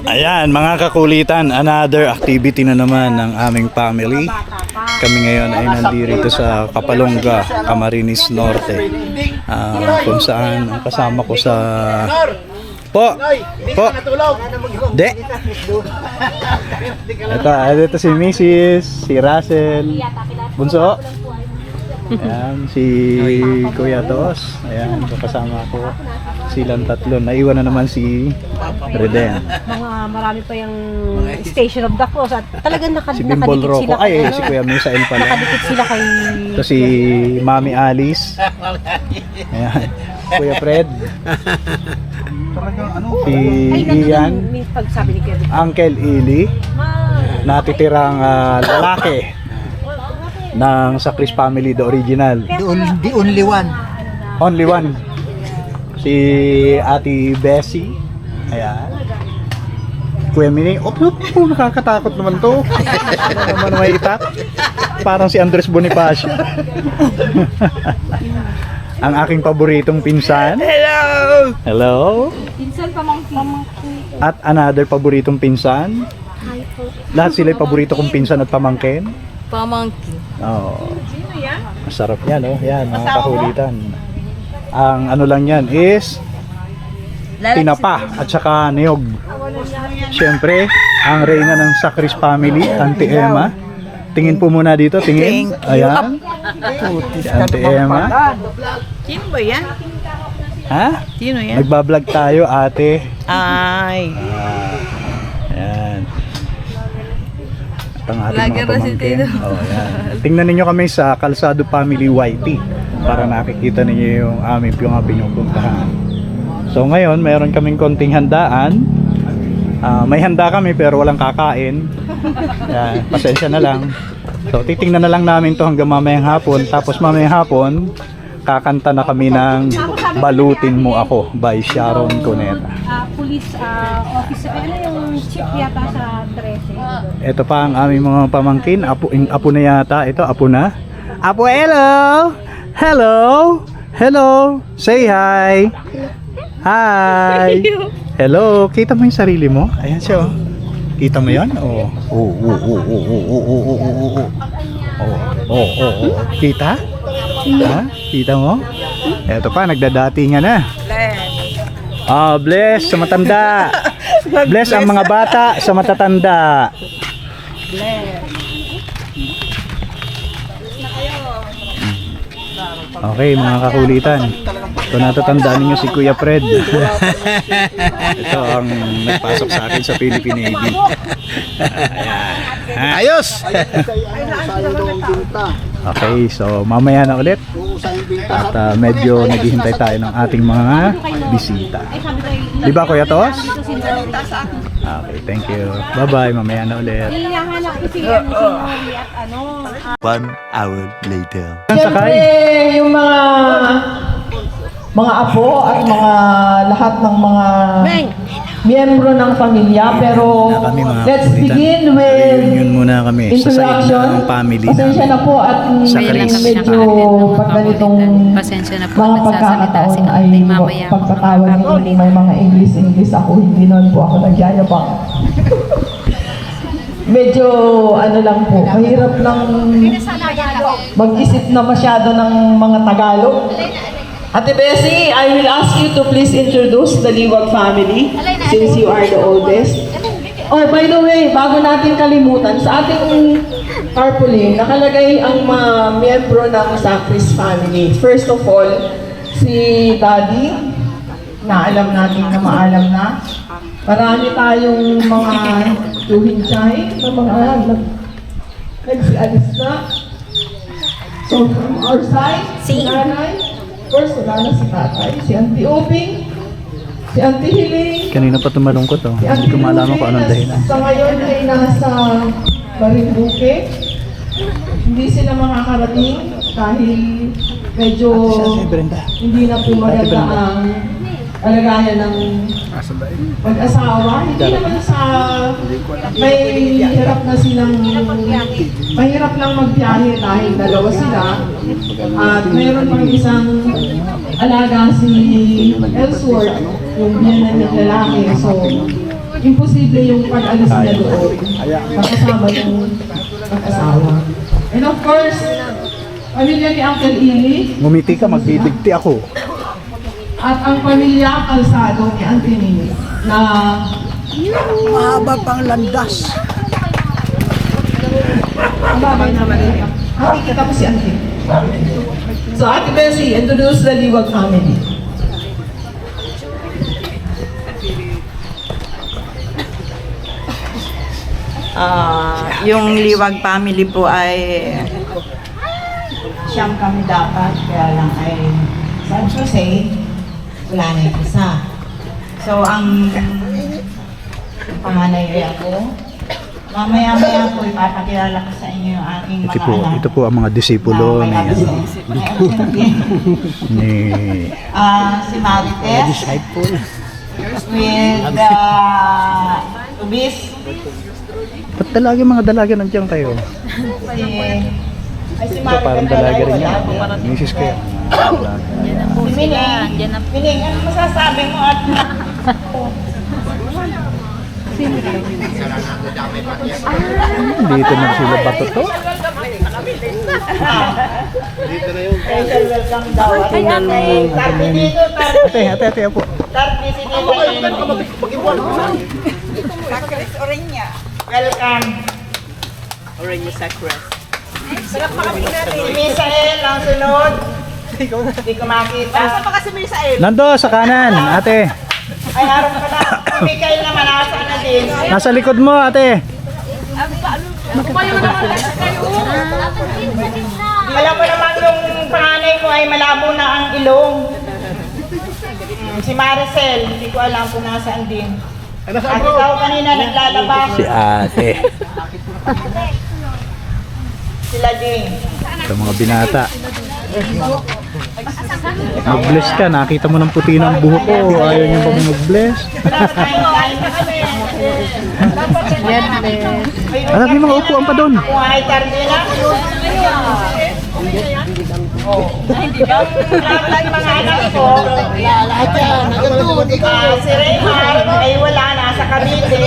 Ayan mga kakulitan, another activity na naman ng aming family. Kami ngayon ay nandito sa Kapalonga, Camarines Norte, kung saan ang kasama ko sa po de ito si Mrs. si Russell Bunso. Ayan, si Kuya Tos. Ayan, kasama ko. Silang tatlo. Naiwan na naman si Reden. Marami pa yung Station of the Cross at talagang Si Bimbol nakadikit Rocco. sila kay, Si Kuya Misael pala. nakadikit sila kay Ito si Mami Alice. Ayan. Kuya Fred. Si Ian. May pagsabi ni Kuya. Uncle Ili. Natitirang lalaki ng Sacris family, the original. The only one. Only one. Si Ate Bessie. Ayan. Kuya Mini. Nakakatakot naman to. Ano naman may itak? Parang si Andres Bonifacio. Ang aking paboritong pinsan. Hello! Hello! Pinsan pamangkin. At another paboritong pinsan. Lahat sila paborito kong pinsan at pamangkin. Pamangkin. Oh. Masarap yan, oh. Yan, mga kahulitan. Ang ano lang yan is tinapa at saka niyog. Siyempre, ang reyna ng Sacris family, Auntie Emma. Tingin po muna dito, tingin. Ayan. Si Auntie Emma. Sino ba yan? Ha? Sino yan? Nagbablog tayo, ate. Ay. Ayan. At ang ating Vlogger mga na si pamangkin. Tito. Oh, ayan. Tingnan ninyo kami sa Calzado Family YT para nakikita ninyo yung aming pinupuntahan. So ngayon, mayroon kaming konting handaan. May handa kami pero walang kakain. Ayan, pasensya na lang. So titingnan na lang namin to hanggang mamayang hapon. Tapos mamayang hapon, kakanta na kami ng Balutin Mo Ako by Sharon Cuneta. Police officer, ano yung chief yata sa 13? Ito pa ang aming mga pamangkin. Apo na yata. Ito, apo na. Apo, hello! Hello! Hello! Say hi! Hi! Hello! Kita mo yung sarili mo? Ayan siya, oh. Kita mo yan? Oo. Oo. Kita? Ha? Kita mo? Ito pa, nagdadatingan na. Bless sa matanda. Bless ang mga bata sa matatanda. Okay, mga kakulitan. Ito natatandaan ninyo si Kuya Fred. Ito ang nagpasok sa akin sa Philippine Navy. Ayos! Okay, so mamaya na ulit. At medyo naghihintay tayo ng ating mga bisita. Di ba, Kuya Tos? Okay, thank you. Bye-bye, mamaya na ulit. Hinahanap ko si Nori at ano. 1 hour later. Siyempre, yung mga apo at mga lahat ng mga miyembro ng pamilya. Pero Na kami, mga let's kakulitan. begin with Reunion muna kami sa side introduction. ng family Pasensya na po at Sa Kaya lang Chris. kami medyo nakaattend pag ganitong Pasensya na po, mga nagsasalita pagkakataon si ay Ate mamaya. pagkatawag niyo may mga English ako, hindi nun po ako nagyayabang. Medyo ano lang po, mahirap lang mag-isip na masyado ng mga Tagalog. Ate Bessie, I will ask you to please introduce the Liwag family since you are the oldest. Oh, by the way, bago natin kalimutan, sa ating tarpaulin, nakalagay ang mga miyembro ng Sacris family. First of all, si Daddy, na alam natin na maalam na. Marami tayong mga tuhinchay na mga nagsialis na. So from our side, si Nanay, first wala na si Tatay, si Auntie Oping, si Auntie Hiling, Kanina pa tumalungkot, oh. si Hindi ko malaman kung anong dahilan. Sa ngayon ay nasa Marinduque. Hindi sila makakarating dahil medyo hindi na po maganda ang alagayan ng mag-asawa. Hindi naman sa may hirap na silang mahirap lang magbiyahe dahil dalawa sila. At mayroon pang isang alaga si Ellsworth, yung biyanan ng lalaki. So, imposible yung pag-alis niya doon. Kasama yung mag-asawa. And of course, pamilya ni Uncle Ili Ngumiti ka, magdidikti ako. at ang pamilya Calzado ni Auntie Nini na Mahaba pang landas. ang babay naman niya. Nakikita ko si Auntie. So Ate Bessie, introduce the Liwag family. Yung Liwag family po ay Siyam kami dapat, kaya lang ay San Jose, wala na yung isa. So, ang panganay ay ako. Mamaya-maya po, ipapakilala ko sa inyo yung aking mga anak. Ito po ang mga disipulo ni, ni Si Marites, with Tubis, ba't mga dalaga nandiyan kayo? si Ito parang dalaga rin yan. wala. Misis ko yan. Mining, ano masasabi mo at Dito na sila bato to. special welcome daw. Tarpi dito, Ate po. tarpi si Welcome. Orange Sacred. Si Misael ang sunod. Hindi ko makita. Nando, sa kanan, ate. Ay, harap ka na. Si Mikael naman nasa na din. Nasa likod mo, ate. Alam mo naman yung panganay mo ay malabo na ang ilong. Si Maricel, hindi ko alam kung nasaan din. At ikaw kanina naglalabas. Si ate. Sila din. Ito mga binata. Mag-bless ka, nakita mo ng puti ng buhok ko. Ayaw niyo ba mag-bless? Alam, may mga upuan pa doon. Kung ay tardina. Lahat ng mga anak ko, si Raymar ay wala, nasa Cavite.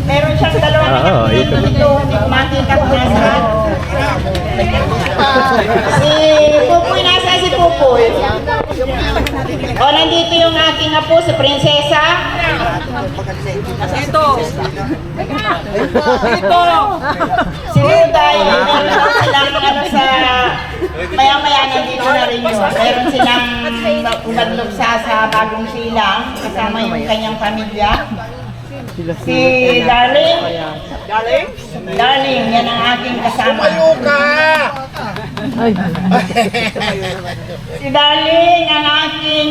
Meron siyang dalawang Oo, anak ito. dito, makita ko nasa. Si Pupoy, nasa si Pupoy? O, nandito yung aking apo, si Prinsesa. Si Ruday, meron silang ano sa maya-maya nandito na rin yun. Meron silang umadlugsa sa bagong silang kasama yung kanyang pamilya. Si Darling. Darling, yan ang aking kasama. Si Darling, ang aking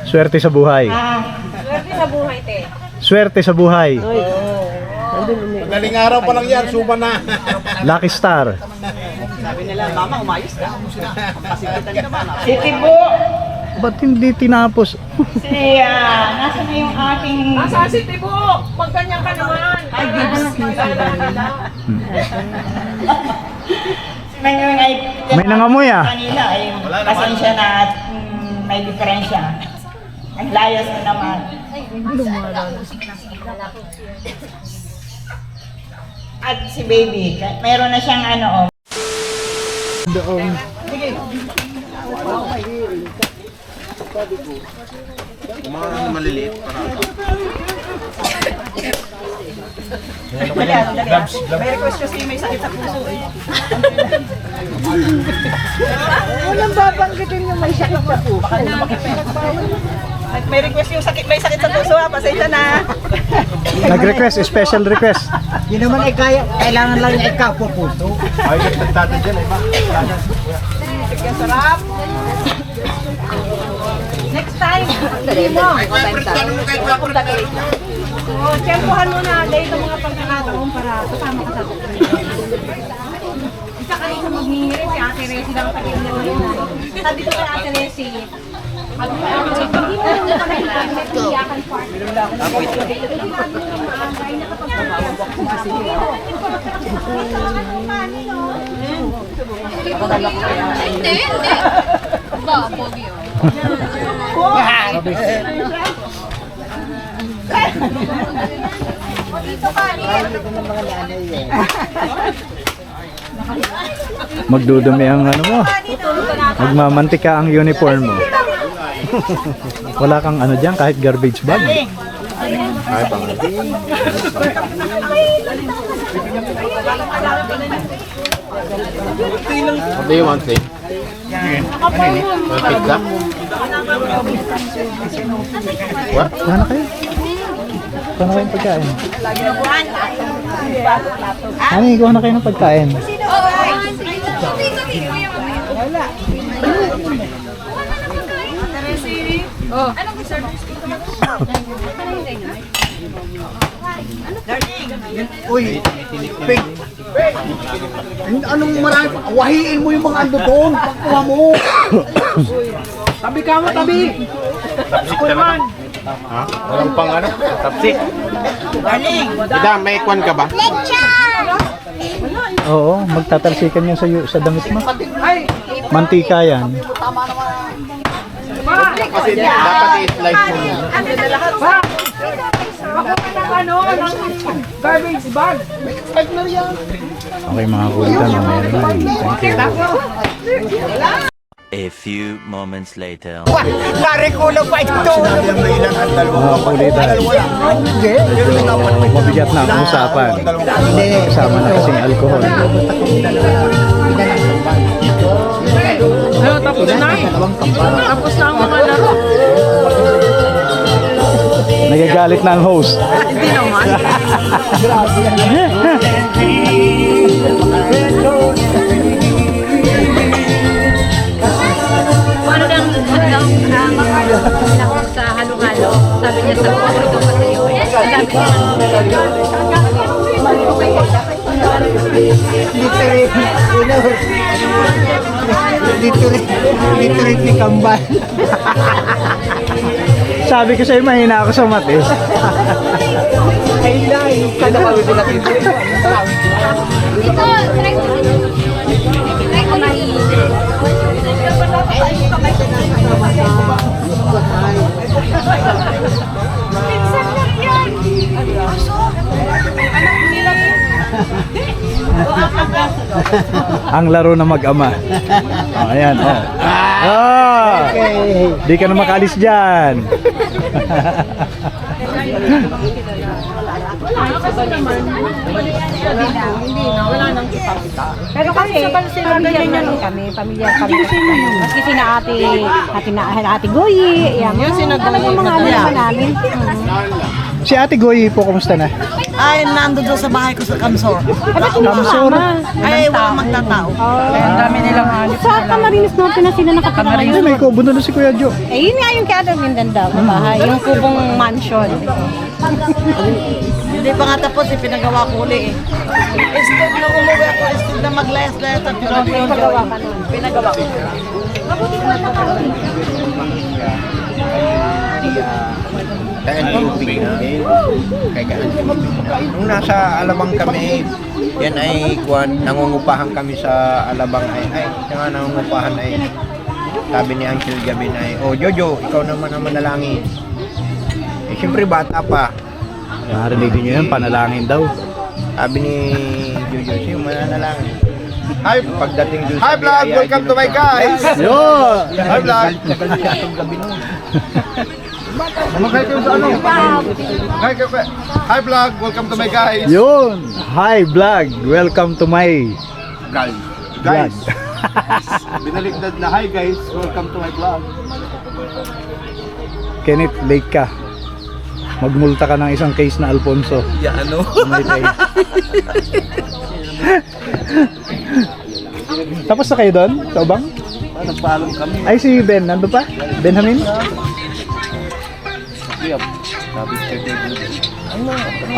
Swerte sa buhay. Swerte sa buhay, te. Swerte sa buhay. Madaling araw pa lang yan, suba na. Lucky Star. si Tibo. Ba't hindi tinapos? Nasa na yung aking... Nasa si Tibo! Magganyan ka naman! Ay, Ngayon ay... May nangamoy ah. Kanina ay pasensya na at may diferensya. Ang layas mo naman. At si baby, meron na siyang ano oh. Mga maliliit para May request kasi may sakit sa puso eh. Walang babanggitin yung may sakit sa puso. May request yung sakit, may sakit sa puso ha, pasensya na. Nag-request, special request. Hindi naman ay kaya, kailangan lang niya ikaw po puso. ay nagtagtatan dyan, ay ba? Sarap. Next time, hindi mo. Oh, tempohan mo na dahil sa mga pagkakataon para kasama ka sa isa ka dito maghihirin si Ate Resi lang pati yung sabi ko kay Ate Resi, hindi mo yung nakakailan, may piyakan part. Hindi. Magdudumi ang ano mo. Magmamantika ang uniform mo. Wala kang ano dyan, kahit garbage bag. Ay, pangalan. What do you want, Lee? Pizza? What? Kuha na kayo. Kuha na kayo ng pagkain. Ano, kuha na kayo ng pagkain. Uy, Pig! Anong marami? Wahiin mo yung mga ando doon. Pagkuha mo. Tabi ka mo, tabi. Tapsik naman. Ha? Walang pang ano? Tapsik. Ida, may kwan ka ba? Oo, magtatalsikan yan sa damit mo. Mantika yan. Kasi dapat i-slice mo muna. Garbage bag. Okay mga kulitan, meron na. Thank you. A few moments later. Narikulo pa ito! Sinabi ang may ilan at dalawa. Mga kulitan. Mabigat na ang usapan. Kasama na kasing alcohol. Tapos na eh. Tapos na ang mga laro. Nagagalit na ang host. Hindi naman. Ano lang, ako sa halo-halo. Sabi niya sa mga ito pa sa'yo. Literate ni Kambal. Sabi ko sa'yo, mahina ako sa mat eh. Ang laro na mag-ama. Oh, ayan, oh. Di ka na makalis dyan. Pero kasi, pamilyar namin kami. Pamilyar kami. Maski sina ate Goyi. Yan. Talagang mga ano naman namin. Si Ate Goy po, kumusta na? Ay, nando doon sa bahay ko sa Kamsor. Kamsor. Ay, walang magtatao. Ang dami nilang halos. Sa Camarines Norte na sila nakatira Ay, ngayon. may kubo doon si Kuya Jo. Eh, yun nga yung kaya daw yung ganda ng bahay. Yung kubong mansion. Hindi pa nga tapos, pinagawa ko uli eh. Instead na umuwi ako, instead na maglayas-layas at pinagawa ka nun. Pinagawa ko. Nung nasa Alabang kami, yan ay nangungupahan kami sa Alabang ay nga nangungupahan ay sabi ni Uncle Gabin ay, oh Jojo, ikaw naman ang manalangin. Eh siyempre bata pa. Narinig niyo yan, panalangin daw. Sabi ni Jojo, siya mananalangin. Hi, pagdating doon Hi vlog! Welcome to my guys! Yo! Hi vlog! Tagal siya itong gabi nun. Mamagay kayo sa ano? Hi vlog! Welcome to my guys! Yun! Hi vlog! Welcome to my Guys! vlog. Binaligtad na hi guys! Welcome to my vlog! Kenneth, late ka. Magmulta ka ng isang case na Alfonso. Ya ano? May late. Tapos na kayo doon? Sa ubang? Nagpaalam kami. Ay, si Ben. Nandun pa? Benjamin?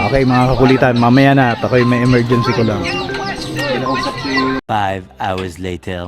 Okay mga kakulitan, mamaya na at ako'y may emergency ko lang. 5 hours later.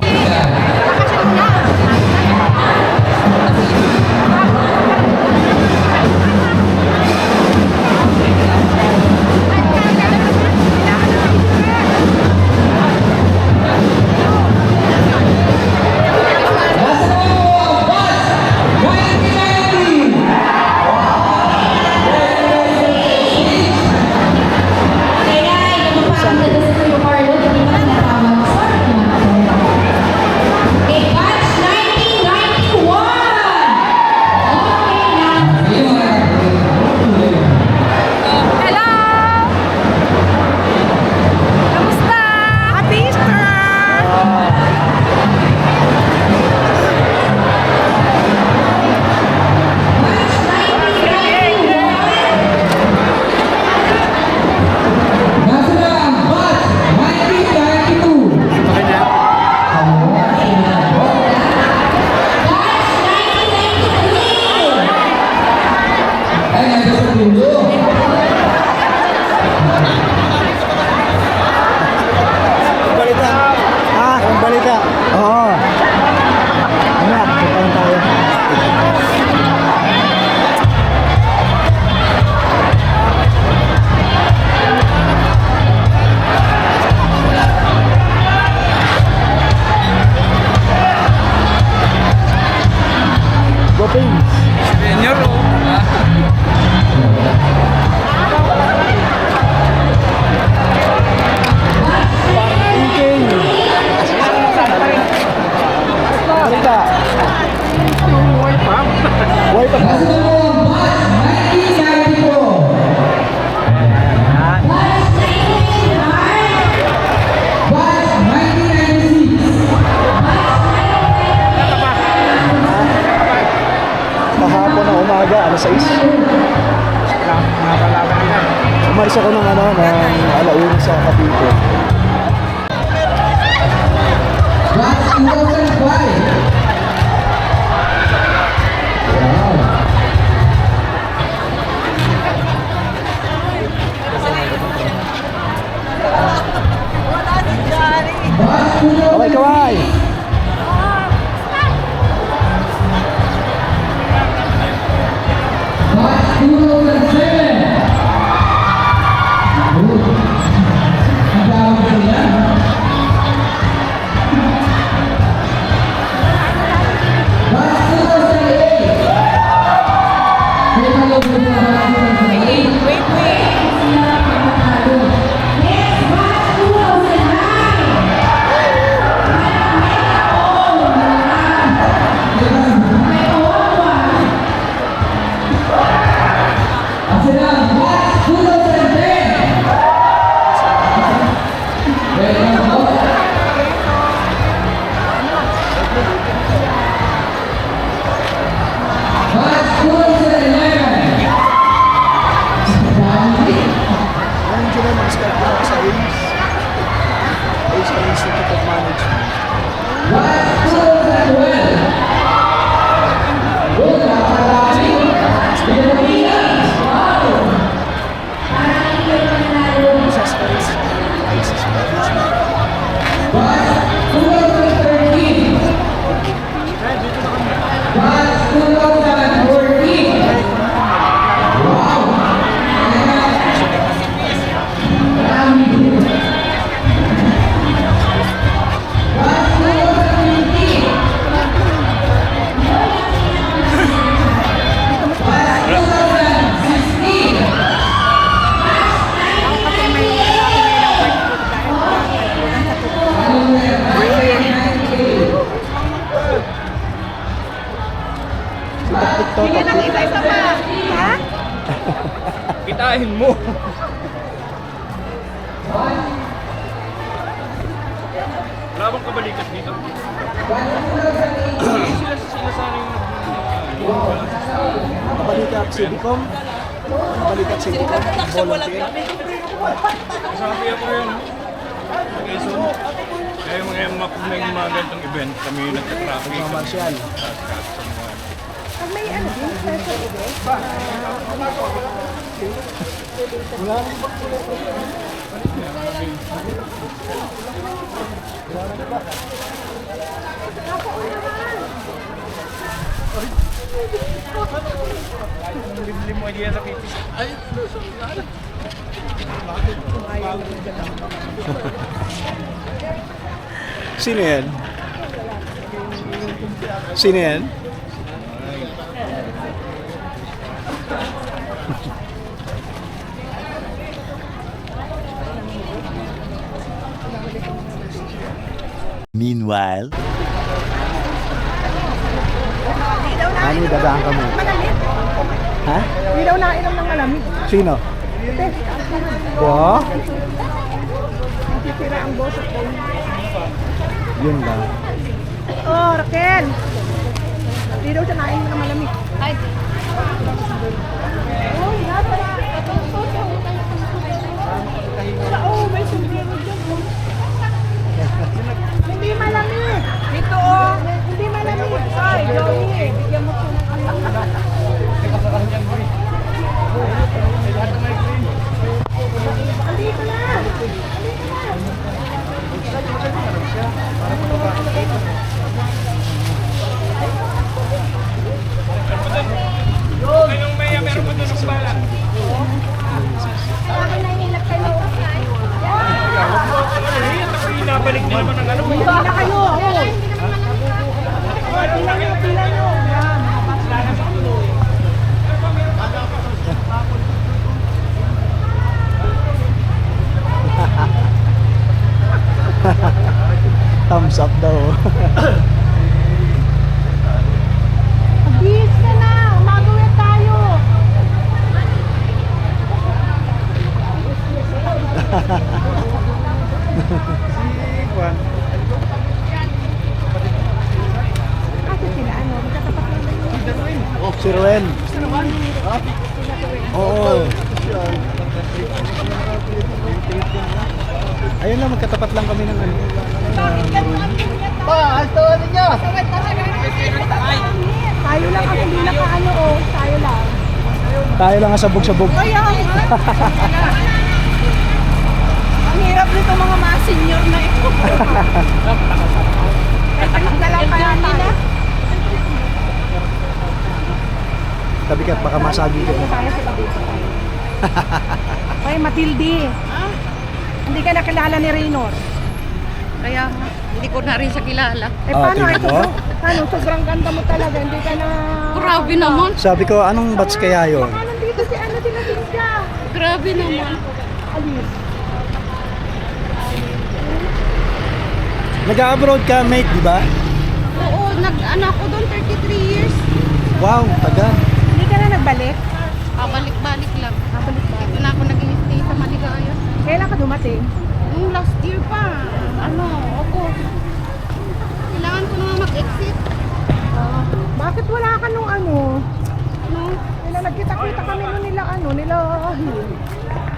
Oo. Anak, puntahan tayo. Go Pins! Thinking! Halika! Wipe up! Kahapon na umaga, alas 6. Umalis ako ng alauna sa Cavite. Kaway, kaway! Kitain mo. Wala bang kabalikat dito? Sila sana yung Balikat Civicom. Balikat Civicom. Volunteer. sabi ako yun. Okay, so kaya may mga ganitong event kami yung nagtatraffic. Mga martial. Pag may ano din, special event. Limlim mo idea sa pipis. Ay, Sino yan? Sino yan? Meanwhile, Ano yung dadaan ka mo? Malamig. Ha? Hindi daw nainom ng malamig. Sino? Wow? Titira ang bosok ko. Yun lang. Oh, Raquel. Hindi daw siya nainom ng malamig. Ay. Oh, may sombrero dyan. Hindi malamig. Dito oh. Hindi malamig. Ay, Joey. Bigyan mo siya ng Andito na. Andito na. Pila kayo. Oh. Pila nyo, pila nyo. Yan. Thumbs up daw. Bis ka na. Umagawin tayo. Kasi sila ano, magkatapat lang. Oh, si Ruel. Oo. Ayun lang, magkatapat lang kami ng ano. Tayo lang kasi hindi nakaano oh. Tayo lang. Tayo lang ang sabog-sabog. Kaya ang hirap nito mga senior na ito. Na lang kaya tayo. Tabi ka, baka masagi ka. Tayo sa tabi ko tayo. Ay, Matilde. Hindi ka nakilala ni Raynor. Kaya nga, hindi ko na rin siya kilala. Eh, Ah, paano tingnan ito? mo. Paano? Sobrang ganda mo talaga. Hindi ka na... Grabe naman. Sabi ko, anong batch kaya yun? Baka nandito si ano din siya. Grabe naman. Alice. Nag-abroad ka, mate, di ba? Oo, nag-ano ako doon, 33 years. Wow, tagal. Hindi ka na nagbalik? Pabalik-balik lang. Kabalik-balik. Ito na ako nag-stay sa Maligaya. Kailan ka dumating? Nung last year pa, ako. Kailangan ko na mag-exit. Bakit wala ka nung ano? No? Nila nagkita-kita kami nung nila Hill.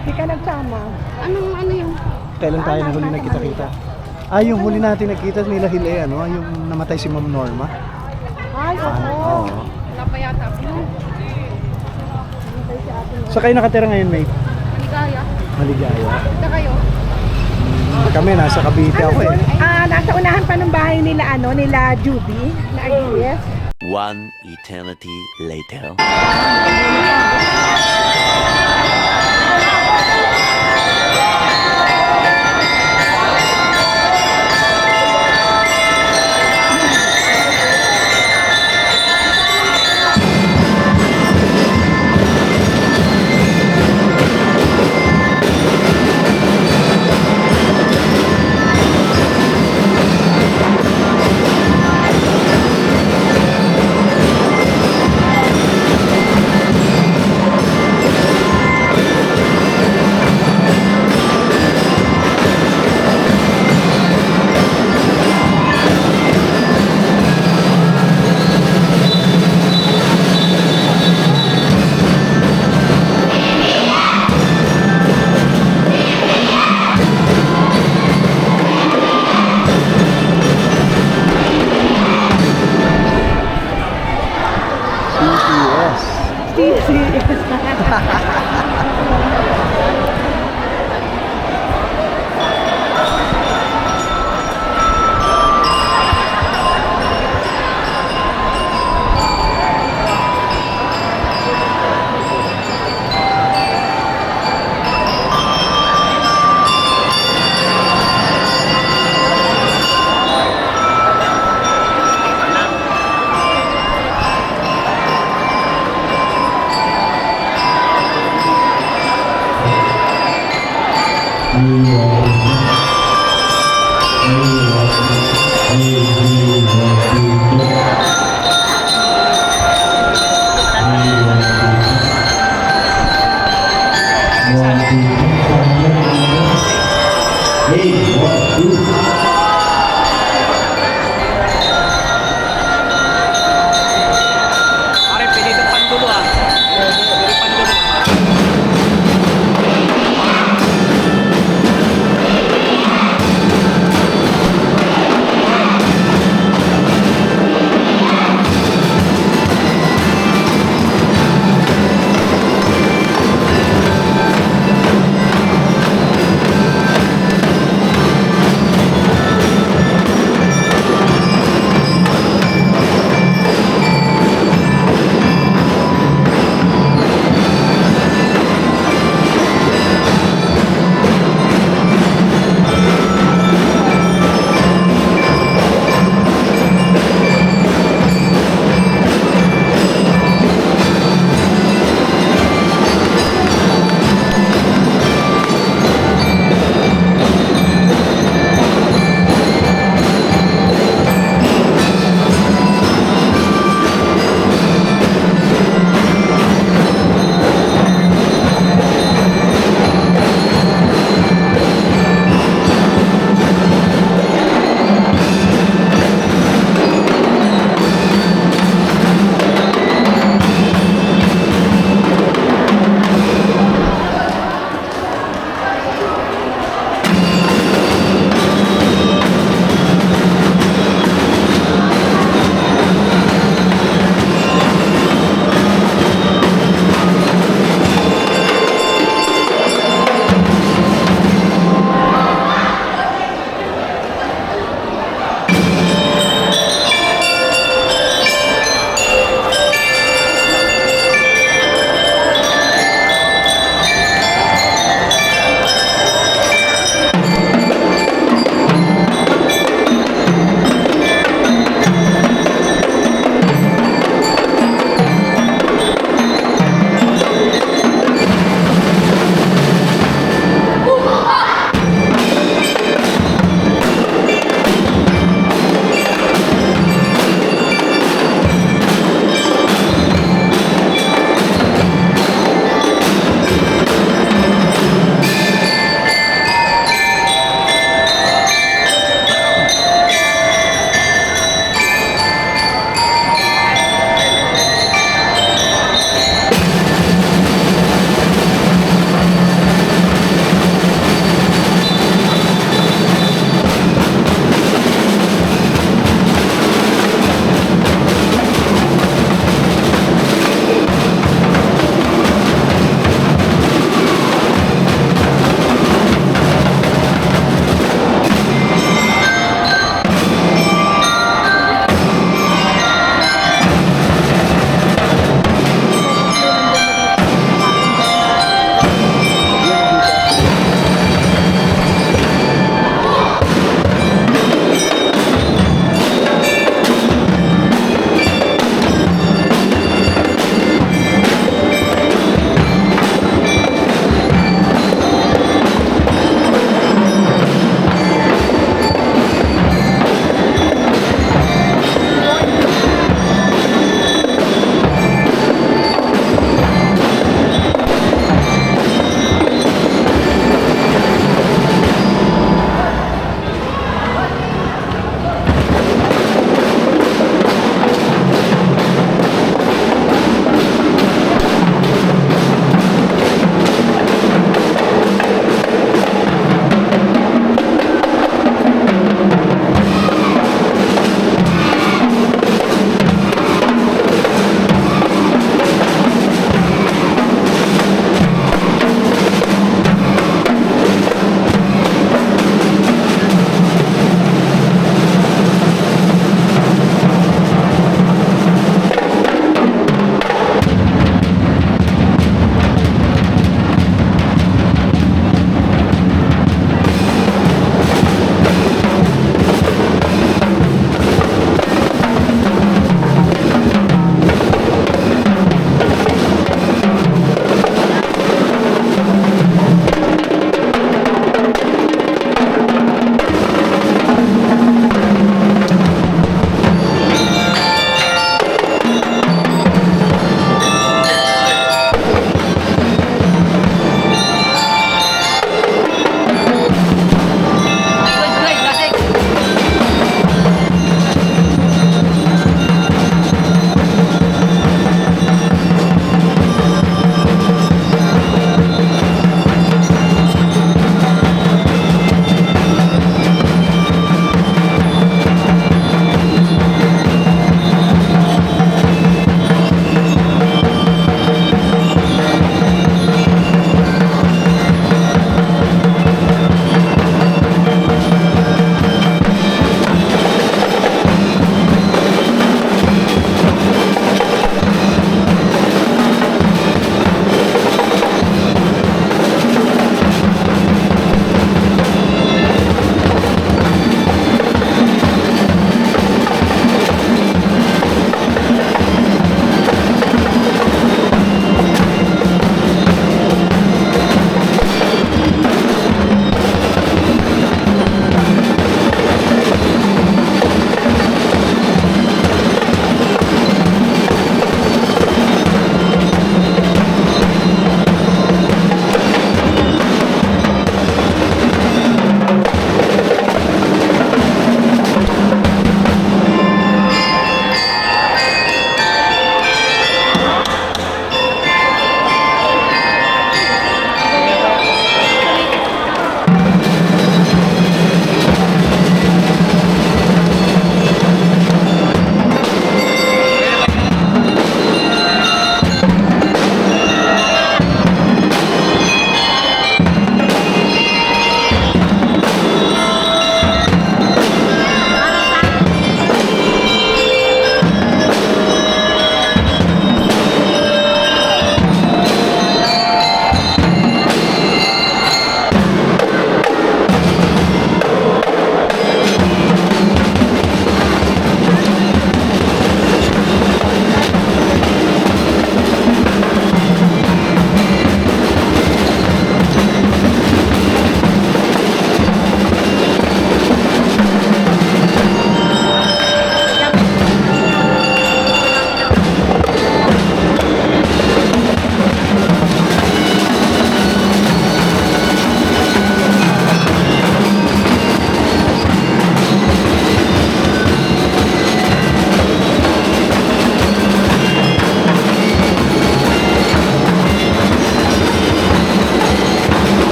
Hindi ka nagsama. Anong ano yun? Kailan tayo na huli nagkita-kita? Ah, yung huli natin nagkita nila Hil, ano? Yung namatay si Ma'am Norma. Ay, oo. Oo. Wala pa yata ako. Sa kayo nakatira ngayon, mate? Maligaya. Maligaya. Kita kayo. Kami, nasa Cavite ako eh. Nasa unahan pa ng bahay nila nila Judy, na Aguiles. One eternity later.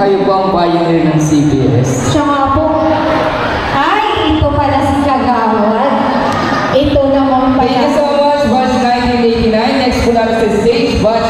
kayo po ang pioneer ng CBS. Siya nga po. Ay, ito pala si Kagawad. Ito naman Thank you pala. so much, Batch 1989. Next po natin sa stage, Batch